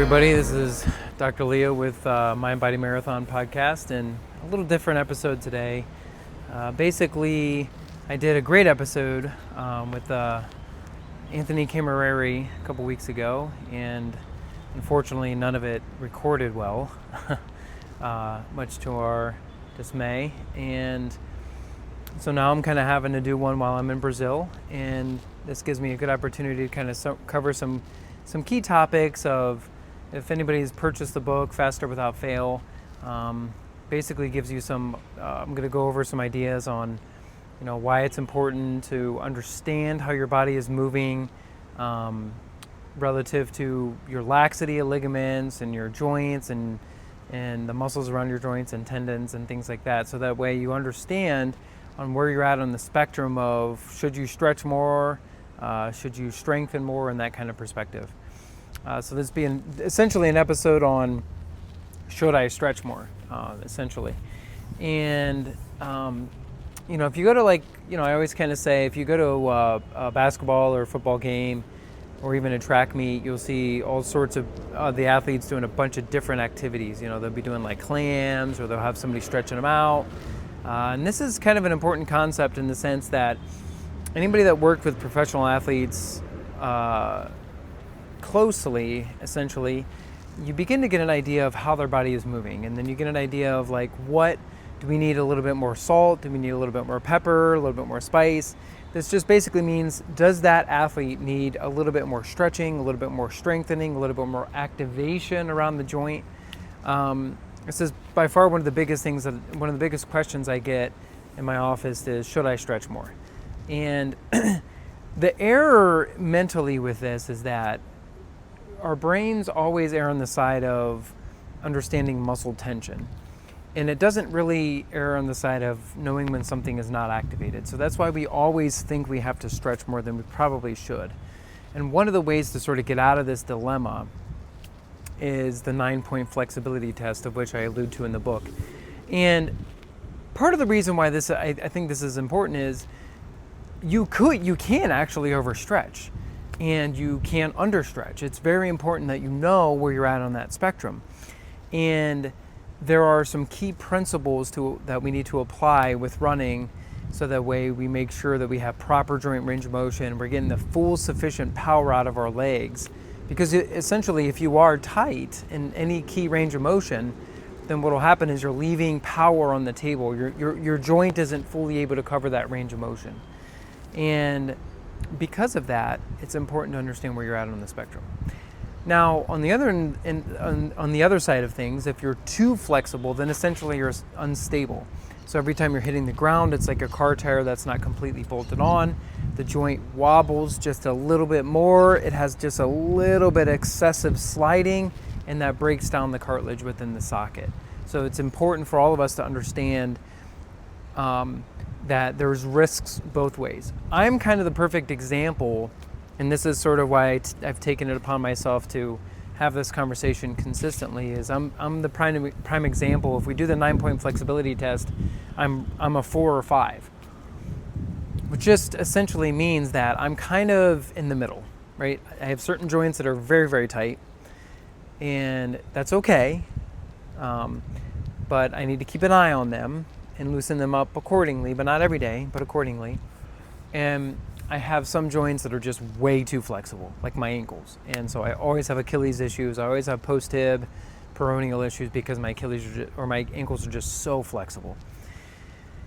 everybody. This is Dr. Leo with Mind Body Marathon podcast, and a little different episode today. Basically, I did a great episode with Anthony Camerari a couple weeks ago, and unfortunately none of it recorded well, much to our dismay. And so now I'm kind of having to do one while I'm in Brazil, and this gives me a good opportunity to kind of cover some key topics of, if anybody's purchased the book, Faster Without Fail, basically gives you some, I'm going to go over some ideas on, why it's important to understand how your body is moving relative to your laxity of ligaments and your joints and the muscles around your joints and tendons and things like that. So that way you understand on where you're at on the spectrum of should you stretch more, should you strengthen more, and that kind of perspective. So this being essentially an episode on should I stretch more, essentially. And, if you go to I always kind of say if you go to a basketball or a football game or even a track meet, you'll see all sorts of the athletes doing a bunch of different activities. They'll be doing like clams, or they'll have somebody stretching them out. And this is kind of an important concept in the sense that anybody that worked with professional athletes closely, essentially, you begin to get an idea of how their body is moving, and then you get an idea of what do we need, a little bit more salt, do we need a little bit more pepper, a little bit more spice. This just basically means, does that athlete need a little bit more stretching, a little bit more strengthening, a little bit more activation around the joint? This is by far one of the biggest questions I get in my office is, should I stretch more? And the error mentally with this is that our brains always err on the side of understanding muscle tension. And it doesn't really err on the side of knowing when something is not activated. So that's why we always think we have to stretch more than we probably should. And one of the ways to sort of get out of this dilemma is the 9-point flexibility test, of which I allude to in the book. And part of the reason why I think this is important is you can actually overstretch and you can understretch. It's very important that you know where you're at on that spectrum. And there are some key principles that we need to apply with running, so that way we make sure that we have proper joint range of motion, we're getting the full sufficient power out of our legs. Because essentially, if you are tight in any key range of motion, then what will happen is you're leaving power on the table. Your joint isn't fully able to cover that range of motion. And because of that, it's important to understand where you're at on the spectrum. Now, on the other side of things, if you're too flexible, then essentially you're unstable. So every time you're hitting the ground, it's like a car tire that's not completely bolted on. The joint wobbles just a little bit more. It has just a little bit excessive sliding, and that breaks down the cartilage within the socket. So it's important for all of us to understand that there's risks both ways. I'm kind of the perfect example, and this is sort of why I've taken it upon myself to have this conversation consistently, is I'm the prime example. If we do the 9-point flexibility test, I'm a 4 or 5, which just essentially means that I'm kind of in the middle, right? I have certain joints that are very, very tight, and that's okay, but I need to keep an eye on them and loosen them up accordingly, but not every day, but accordingly. And I have some joints that are just way too flexible, like my ankles. And so I always have Achilles issues. I always have post-tib peroneal issues because my my ankles are just so flexible.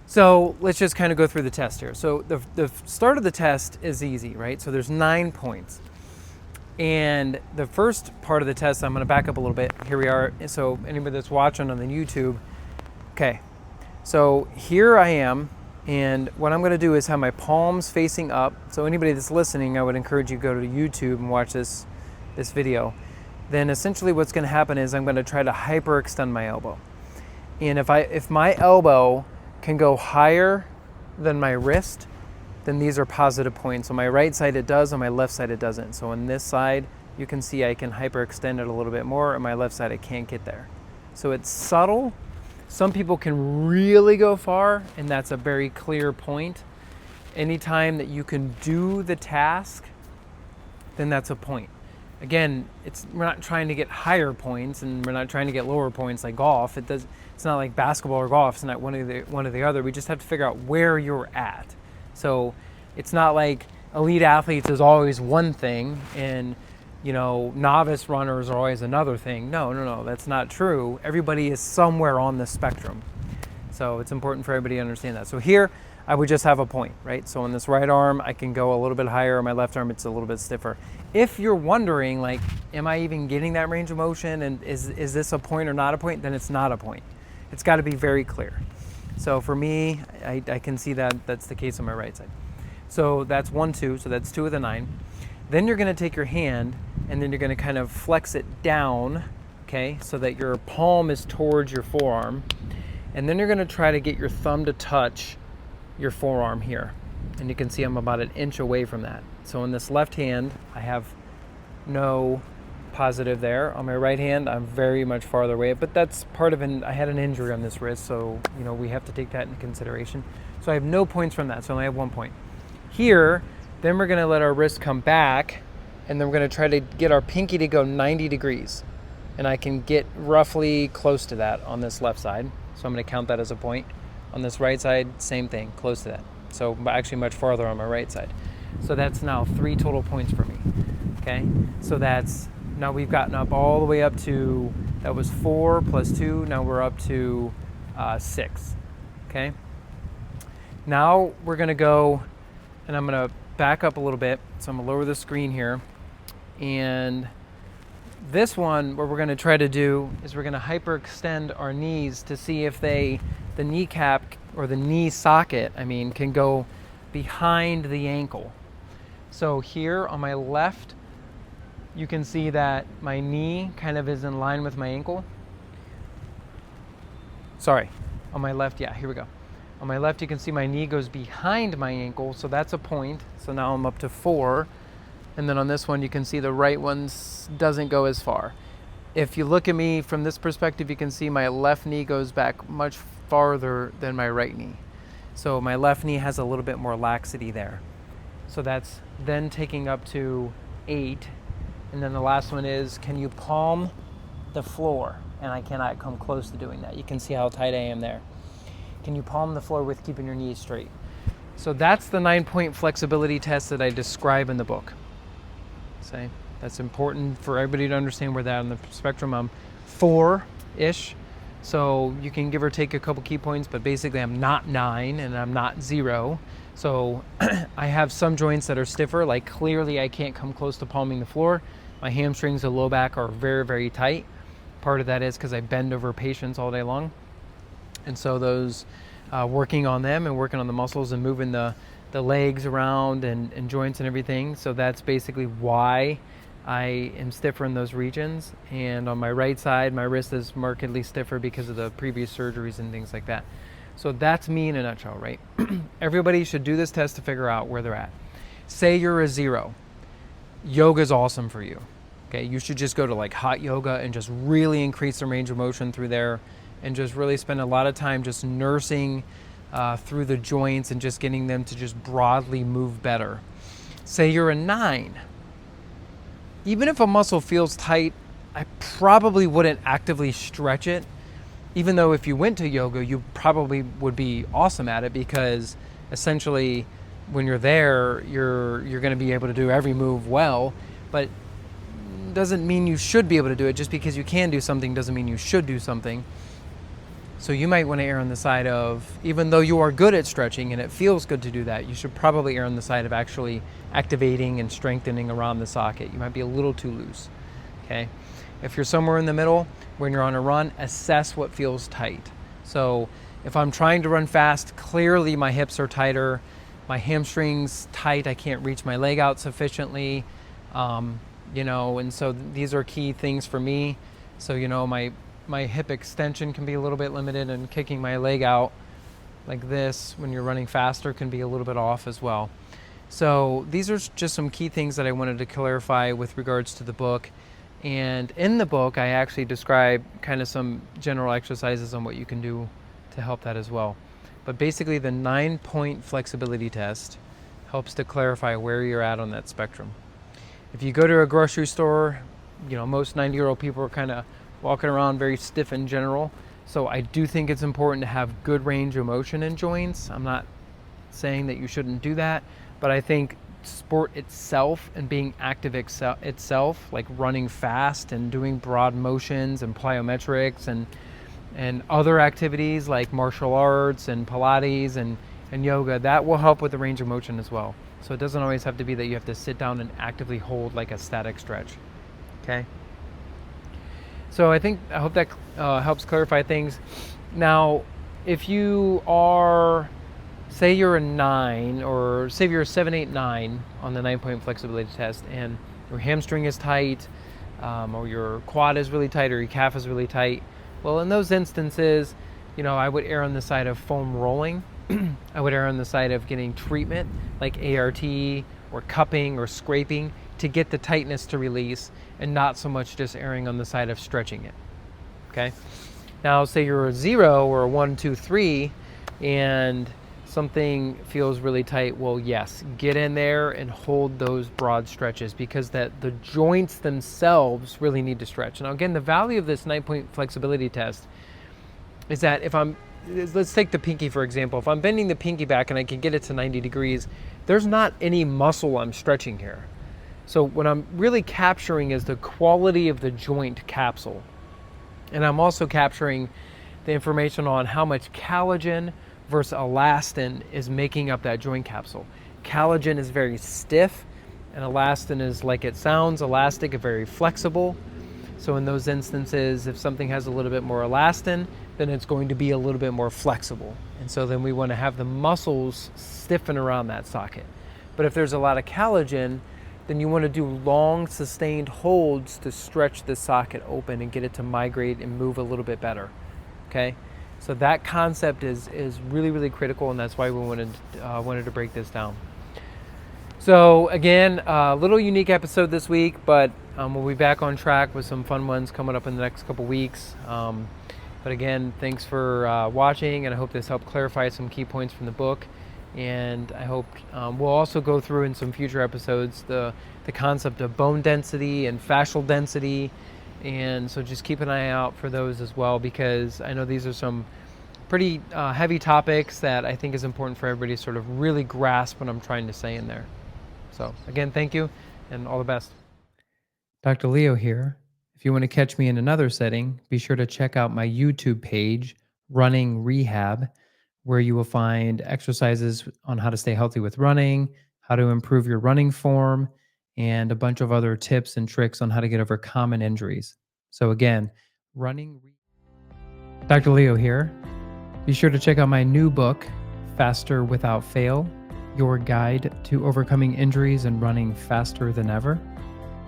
So let's just kind of go through the test here. So the start of the test is easy, right? So there's 9 points. And the first part of the test, I'm going to back up a little bit. Here we are. So anybody that's watching on the YouTube, okay. So here I am. And what I'm going to do is have my palms facing up. So anybody that's listening, I would encourage you to go to YouTube and watch this video. Then essentially what's going to happen is I'm going to try to hyperextend my elbow. And if my elbow can go higher than my wrist, then these are positive points. On my right side it does, on my left side it doesn't. So on this side, you can see I can hyperextend it a little bit more. On my left side, I can't get there. So it's subtle. Some people can really go far, and that's a very clear point. Anytime that you can do the task, then that's a point. Again, we're not trying to get higher points and we're not trying to get lower points like golf. It's not like basketball or golf. It's not one or the other. We just have to figure out where you're at. So it's not like elite athletes is always one thing and novice runners are always another thing. No, that's not true. Everybody is somewhere on the spectrum. So it's important for everybody to understand that. So here I would just have a point, right? So on this right arm, I can go a little bit higher. On my left arm, it's a little bit stiffer. If you're wondering, like, am I even getting that range of motion and is this a point or not a point? Then it's not a point. It's got to be very clear. So for me, I can see that that's the case on my right side. So that's 1, 2. So that's 2 of the 9. Then you're going to take your hand and then you're going to kind of flex it down, okay, so that your palm is towards your forearm. And then you're going to try to get your thumb to touch your forearm here. And you can see I'm about 1 inch away from that. So in this left hand, I have no positive there. On my right hand, I'm very much farther away, but that's part of I had an injury on this wrist, so we have to take that into consideration. So I have no points from that, so I only have 1 point. Here, then we're gonna let our wrist come back, and then we're gonna try to get our pinky to go 90 degrees. And I can get roughly close to that on this left side. So I'm gonna count that as a point. On this right side, same thing, close to that. So actually much farther on my right side. So that's now 3 total points for me, okay? So now we've gotten up all the way up to, that was 4 plus 2, now we're up to 6, okay? Now we're gonna go, and I'm gonna back up a little bit. So I'm gonna lower the screen here. And this one, what we're gonna try to do is we're gonna hyperextend our knees to see if the kneecap or the knee socket, can go behind the ankle. So here on my left, you can see that my knee kind of is in line with my ankle. Sorry, on my left, yeah, here we go. On my left, you can see my knee goes behind my ankle, so that's a point. So now I'm up to 4. And then on this one, you can see the right one doesn't go as far. If you look at me from this perspective, you can see my left knee goes back much farther than my right knee. So my left knee has a little bit more laxity there. So that's then taking up to 8. And then the last one is, can you palm the floor? And I cannot come close to doing that. You can see how tight I am there. Can you palm the floor with keeping your knees straight? So that's the 9-point flexibility test that I describe in the book. So that's important for everybody to understand where that on the spectrum. I'm 4-ish. So you can give or take a couple key points, but basically I'm not 9 and I'm not 0. So I have some joints that are stiffer, like clearly I can't come close to palming the floor. My hamstrings and low back are very, very tight. Part of that is because I bend over patients all day long. And so those working on them and working on the muscles and moving the legs around and joints and everything. So that's basically why I am stiffer in those regions. And on my right side, my wrist is markedly stiffer because of the previous surgeries and things like that. So that's me in a nutshell, right? Everybody should do this test to figure out where they're at. Say you're a 0. Yoga is awesome for you. Okay, you should just go to like hot yoga and just really increase the range of motion through there and just really spend a lot of time just nursing through the joints and just getting them to just broadly move better. Say you're a 9. Even if a muscle feels tight, I probably wouldn't actively stretch it. Even though if you went to yoga, you probably would be awesome at it because essentially when you're there, you're going to be able to do every move well, but doesn't mean you should be able to do it. Just because you can do something doesn't mean you should do something. So you might want to err on the side of, even though you are good at stretching and it feels good to do that, you should probably err on the side of actually activating and strengthening around the socket. You might be a little too loose, okay? If you're somewhere in the middle, when you're on a run, assess what feels tight. So if I'm trying to run fast, clearly my hips are tighter, my hamstrings tight, I can't reach my leg out sufficiently, and so these are key things for me. So, my hip extension can be a little bit limited, and kicking my leg out like this when you're running faster can be a little bit off as well. So these are just some key things that I wanted to clarify with regards to the book. And in the book, I actually describe kind of some general exercises on what you can do to help that as well. But basically the 9-point flexibility test helps to clarify where you're at on that spectrum. If you go to a grocery store, most 90-year-old people are kind of walking around very stiff in general. So I do think it's important to have good range of motion in joints. I'm not saying that you shouldn't do that, but I think sport itself and being active itself, like running fast and doing broad motions and plyometrics and other activities like martial arts and Pilates and yoga, that will help with the range of motion as well. So it doesn't always have to be that you have to sit down and actively hold like a static stretch. Okay. So I hope that helps clarify things. Now, if you are, say you're a 9, or say you're a 7, 8, 9 on the 9-point flexibility test, and your hamstring is tight, or your quad is really tight, or your calf is really tight, well, in those instances, I would err on the side of foam rolling. I would err on the side of getting treatment like ART or cupping or scraping to get the tightness to release, and not so much just erring on the side of stretching it. Okay. Now, say you're a 0 or a 1, 2, 3, and something feels really tight. Well, yes, get in there and hold those broad stretches, because the joints themselves really need to stretch. Now, again, the value of this 9-point flexibility test is that let's take the pinky for example. If I'm bending the pinky back and I can get it to 90 degrees, there's not any muscle I'm stretching here. So what I'm really capturing is the quality of the joint capsule. And I'm also capturing the information on how much collagen versus elastin is making up that joint capsule. Collagen is very stiff, and elastin is, like it sounds, elastic and very flexible. So in those instances, if something has a little bit more elastin, then it's going to be a little bit more flexible. And so then we want to have the muscles stiffen around that socket. But if there's a lot of collagen, then you want to do long sustained holds to stretch the socket open and get it to migrate and move a little bit better. Okay? So that concept is really, really critical, and that's why we wanted to break this down. So again, a little unique episode this week, but we'll be back on track with some fun ones coming up in the next couple weeks. But again, thanks for watching, and I hope this helped clarify some key points from the book. And I hope we'll also go through in some future episodes the concept of bone density and fascial density. And so just keep an eye out for those as well, because I know these are some pretty heavy topics that I think is important for everybody to sort of really grasp what I'm trying to say in there. So again, thank you and all the best. Dr. Leo here. If you want to catch me in another setting, be sure to check out my YouTube page, Running Rehab, where you will find exercises on how to stay healthy with running, how to improve your running form, and a bunch of other tips and tricks on how to get over common injuries. So again, Dr. Leo here. Be sure to check out my new book, Faster Without Fail, Your Guide to Overcoming Injuries and Running Faster Than Ever.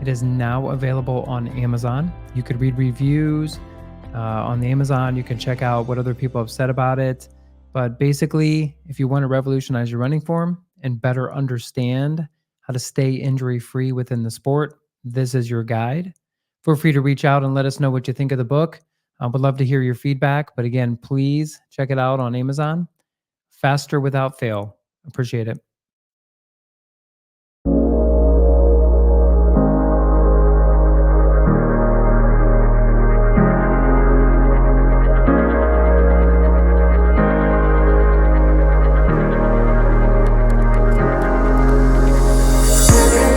It is now available on Amazon. You could read reviews on the Amazon. You can check out what other people have said about it. But basically, if you want to revolutionize your running form and better understand how to stay injury-free within the sport, this is your guide. Feel free to reach out and let us know what you think of the book. I would love to hear your feedback. But again, please check it out on Amazon. Faster Without Fail. Appreciate it.